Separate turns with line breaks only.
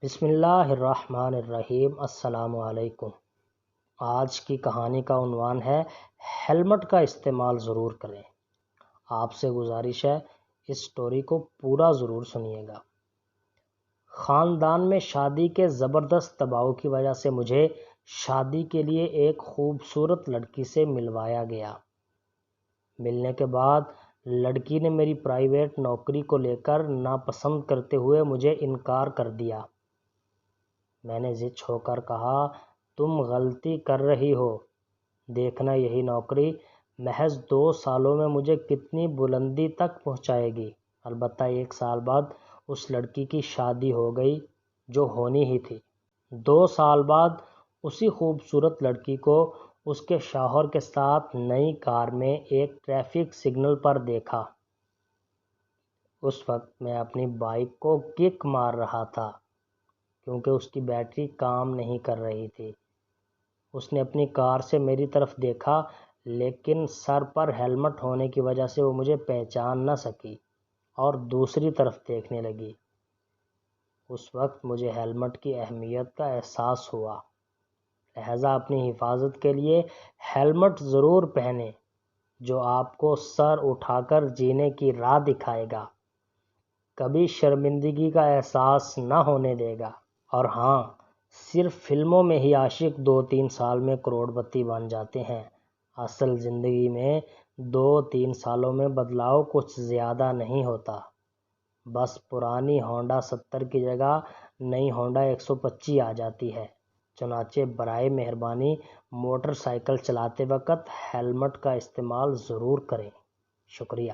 بسم اللہ الرحمن الرحیم۔ السلام علیکم۔ آج کی کہانی کا عنوان ہے ہیلمٹ کا استعمال ضرور کریں۔ آپ سے گزارش ہے اس سٹوری کو پورا ضرور سنیے گا۔ خاندان میں شادی کے زبردست دباؤ کی وجہ سے مجھے شادی کے لیے ایک خوبصورت لڑکی سے ملوایا گیا۔ ملنے کے بعد لڑکی نے میری پرائیویٹ نوکری کو لے کر ناپسند کرتے ہوئے مجھے انکار کر دیا۔ میں نے ضد ہو کر کہا، تم غلطی کر رہی ہو، دیکھنا یہی نوکری محض 2 سالوں میں مجھے کتنی بلندی تک پہنچائے گی۔ البتہ 1 سال بعد اس لڑکی کی شادی ہو گئی جو ہونی ہی تھی۔ 2 سال بعد اسی خوبصورت لڑکی کو اس کے شوہر کے ساتھ نئی کار میں ایک ٹریفک سگنل پر دیکھا۔ اس وقت میں اپنی بائک کو کک مار رہا تھا کیونکہ اس کی بیٹری کام نہیں کر رہی تھی۔ اس نے اپنی کار سے میری طرف دیکھا لیکن سر پر ہیلمٹ ہونے کی وجہ سے وہ مجھے پہچان نہ سکی اور دوسری طرف دیکھنے لگی۔ اس وقت مجھے ہیلمٹ کی اہمیت کا احساس ہوا۔ لہٰذا اپنی حفاظت کے لیے ہیلمٹ ضرور پہنیں جو آپ کو سر اٹھا کر جینے کی راہ دکھائے گا، کبھی شرمندگی کا احساس نہ ہونے دے گا۔ اور ہاں، صرف فلموں میں ہی عاشق 2-3 سال میں کروڑپتی بن جاتے ہیں۔ اصل زندگی میں 2-3 سالوں میں بدلاؤ کچھ زیادہ نہیں ہوتا، بس پرانی ہونڈا 70 کی جگہ نئی ہونڈا 125 آ جاتی ہے۔ چنانچہ برائے مہربانی موٹر سائیکل چلاتے وقت ہیلمٹ کا استعمال ضرور کریں۔ شکریہ۔